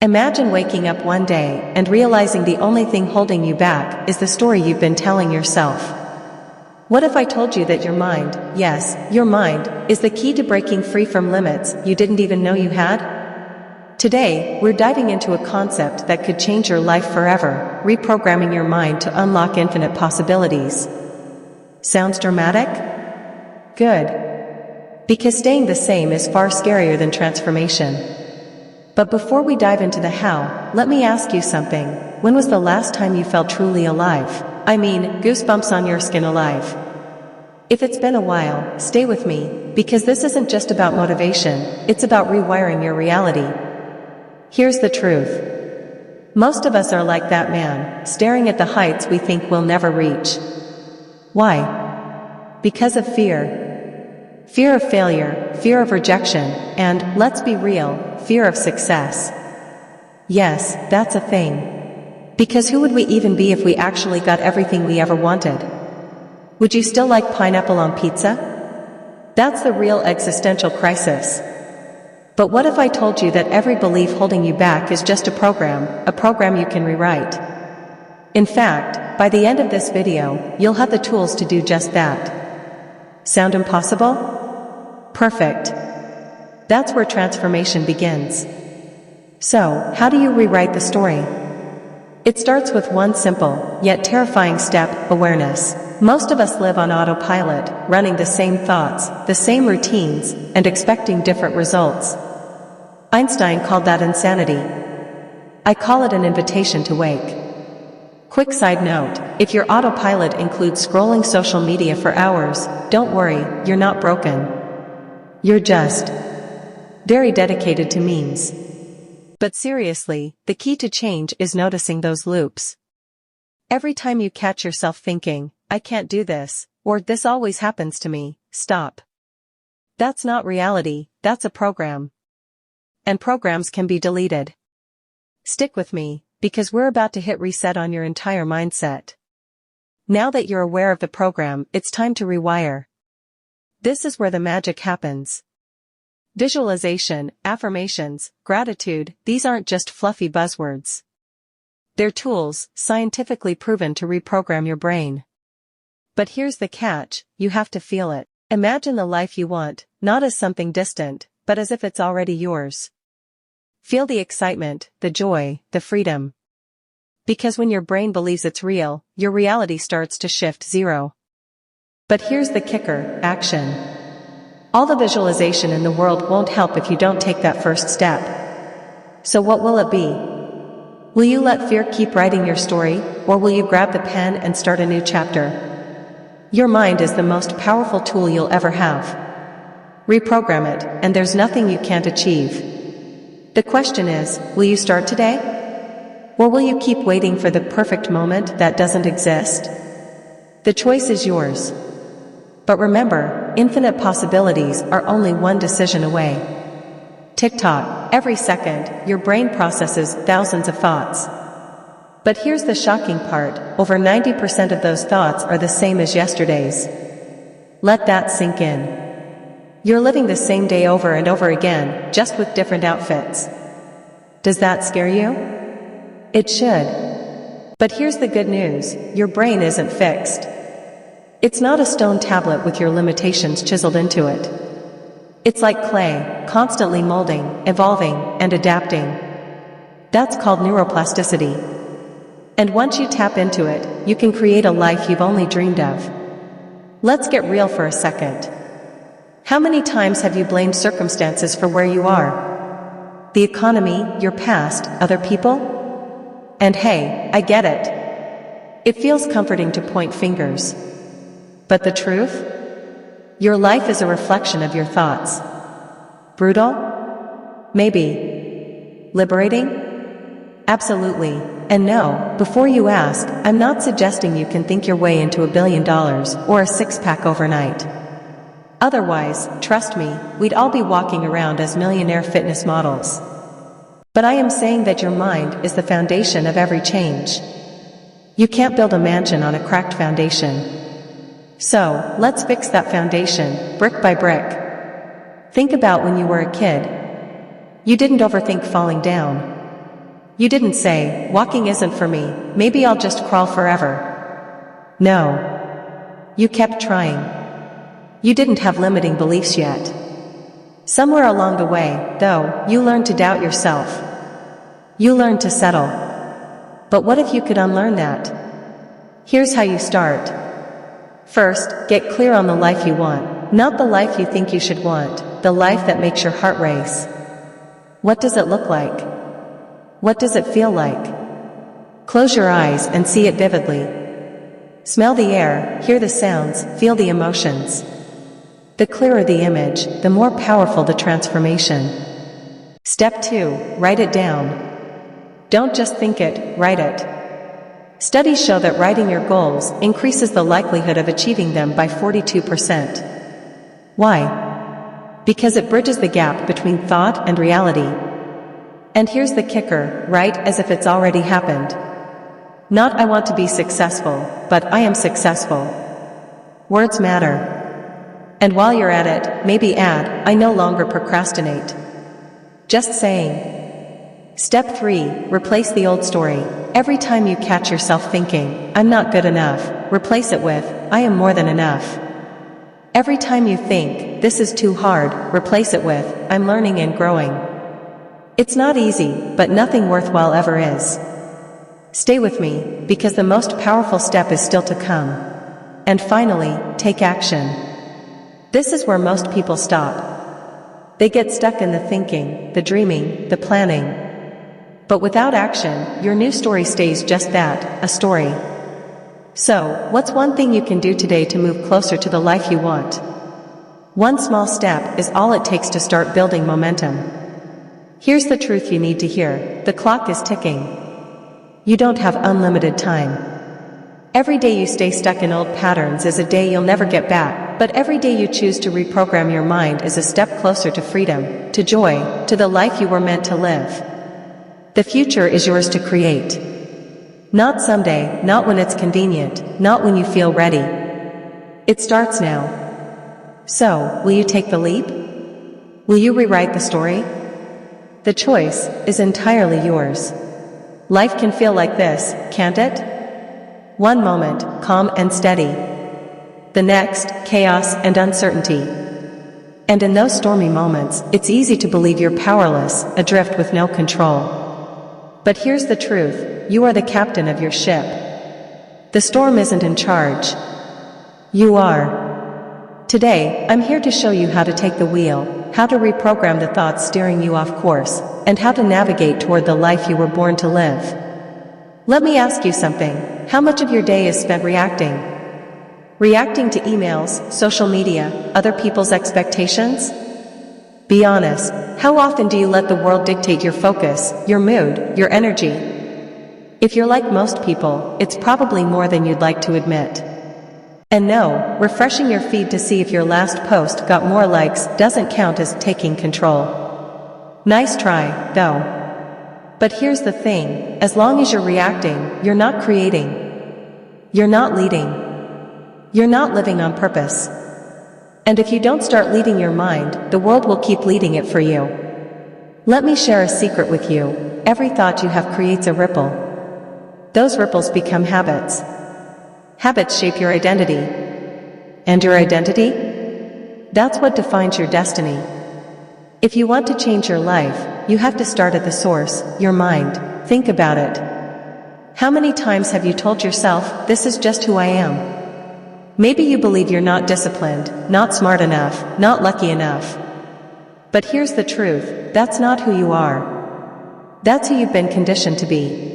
Imagine waking up one day and realizing the only thing holding you back is the story you've been telling yourself. What if I told you that your mind, yes, your mind, is the key to breaking free from limits you didn't even know you had? Today, we're diving into a concept that could change your life forever, reprogramming your mind to unlock infinite possibilities. Sounds dramatic? Good. Because staying the same is far scarier than transformation. But before we dive into the how, let me ask you something. When was the last time you felt truly alive? I mean, goosebumps on your skin alive. If it's been a while, stay with me, because this isn't just about motivation, it's about rewiring your reality. Here's the truth. Most of us are like that man, staring at the heights we think we'll never reach. Why? Because of fear. Fear of failure, fear of rejection, and, let's be real, fear of success. Yes, that's a thing. Because who would we even be if we actually got everything we ever wanted? Would you still like pineapple on pizza? That's the real existential crisis. But what if I told you that every belief holding you back is just a program you can rewrite? In fact, by the end of this video, you'll have the tools to do just that. Sound impossible? Perfect. That's where transformation begins. So, how do you rewrite the story? It starts with one simple, yet terrifying step: awareness. Most of us live on autopilot, running the same thoughts, the same routines, and expecting different results. Einstein called that insanity. I call it an invitation to wake. Quick side note, if your autopilot includes scrolling social media for hours, don't worry, you're not broken. You're just very dedicated to memes. But seriously, the key to change is noticing those loops. Every time you catch yourself thinking, I can't do this, or this always happens to me, stop. That's not reality, that's a program. And programs can be deleted. Stick with me, because we're about to hit reset on your entire mindset. Now that you're aware of the program, it's time to rewire. This is where the magic happens. Visualization, affirmations, gratitude, these aren't just fluffy buzzwords. They're tools, scientifically proven to reprogram your brain. But here's the catch, you have to feel it. Imagine the life you want, not as something distant, but as if it's already yours. Feel the excitement, the joy, the freedom. Because when your brain believes it's real, your reality starts to shift zero. But here's the kicker, action. All the visualization in the world won't help if you don't take that first step. So what will it be? Will you let fear keep writing your story, or will you grab the pen and start a new chapter? Your mind is the most powerful tool you'll ever have. Reprogram it, and there's nothing you can't achieve. The question is, will you start today? Or will you keep waiting for the perfect moment that doesn't exist? The choice is yours. But remember, infinite possibilities are only one decision away. Tick-tock, every second, your brain processes thousands of thoughts. But here's the shocking part, over 90% of those thoughts are the same as yesterday's. Let that sink in. You're living the same day over and over again, just with different outfits. Does that scare you? It should. But here's the good news, your brain isn't fixed. It's not a stone tablet with your limitations chiseled into it. It's like clay, constantly molding, evolving, and adapting. That's called neuroplasticity. And once you tap into it, you can create a life you've only dreamed of. Let's get real for a second. How many times have you blamed circumstances for where you are? The economy, your past, other people? And hey, I get it. It feels comforting to point fingers. But the truth? Your life is a reflection of your thoughts. Brutal? Maybe. Liberating? Absolutely. And no, before you ask, I'm not suggesting you can think your way into $1 billion or a six-pack overnight. Otherwise, trust me, we'd all be walking around as millionaire fitness models. But I am saying that your mind is the foundation of every change. You can't build a mansion on a cracked foundation. So, let's fix that foundation, brick by brick. Think about when you were a kid. You didn't overthink falling down. You didn't say, walking isn't for me, maybe I'll just crawl forever. No. You kept trying. You didn't have limiting beliefs yet. Somewhere along the way, though, you learned to doubt yourself. You learned to settle. But what if you could unlearn that? Here's how you start. First, get clear on the life you want, not the life you think you should want, the life that makes your heart race. What does it look like? What does it feel like? Close your eyes and see it vividly. Smell the air, hear the sounds, feel the emotions. The clearer the image, the more powerful the transformation. Step 2, write it down. Don't just think it, write it. Studies show that writing your goals increases the likelihood of achieving them by 42%. Why? Because it bridges the gap between thought and reality. And here's the kicker, write as if it's already happened. Not I want to be successful, but I am successful. Words matter. And while you're at it, maybe add, I no longer procrastinate. Just saying. Step 3, replace the old story. Every time you catch yourself thinking, I'm not good enough, replace it with, I am more than enough. Every time you think, this is too hard, replace it with, I'm learning and growing. It's not easy, but nothing worthwhile ever is. Stay with me, because the most powerful step is still to come. And finally, take action. This is where most people stop. They get stuck in the thinking, the dreaming, the planning. But without action, your new story stays just that, a story. So, what's one thing you can do today to move closer to the life you want? One small step is all it takes to start building momentum. Here's the truth you need to hear, the clock is ticking. You don't have unlimited time. Every day you stay stuck in old patterns is a day you'll never get back, but every day you choose to reprogram your mind is a step closer to freedom, to joy, to the life you were meant to live. The future is yours to create. Not someday, not when it's convenient, not when you feel ready. It starts now. So, will you take the leap? Will you rewrite the story? The choice is entirely yours. Life can feel like this, can't it? One moment, calm and steady. The next, chaos and uncertainty. And in those stormy moments, it's easy to believe you're powerless, adrift with no control. But here's the truth, you are the captain of your ship. The storm isn't in charge. You are. Today, I'm here to show you how to take the wheel, how to reprogram the thoughts steering you off course, and how to navigate toward the life you were born to live. Let me ask you something, how much of your day is spent reacting? Reacting to emails, social media, other people's expectations? Be honest, how often do you let the world dictate your focus, your mood, your energy? If you're like most people, it's probably more than you'd like to admit. And no, refreshing your feed to see if your last post got more likes doesn't count as taking control. Nice try, though. But here's the thing, as long as you're reacting, you're not creating. You're not leading. You're not living on purpose. And if you don't start leading your mind, the world will keep leading it for you. Let me share a secret with you. Every thought you have creates a ripple. Those ripples become habits. Habits shape your identity. And your identity? That's what defines your destiny. If you want to change your life, you have to start at the source, your mind. Think about it. How many times have you told yourself, this is just who I am? Maybe you believe you're not disciplined, not smart enough, not lucky enough. But here's the truth, that's not who you are. That's who you've been conditioned to be.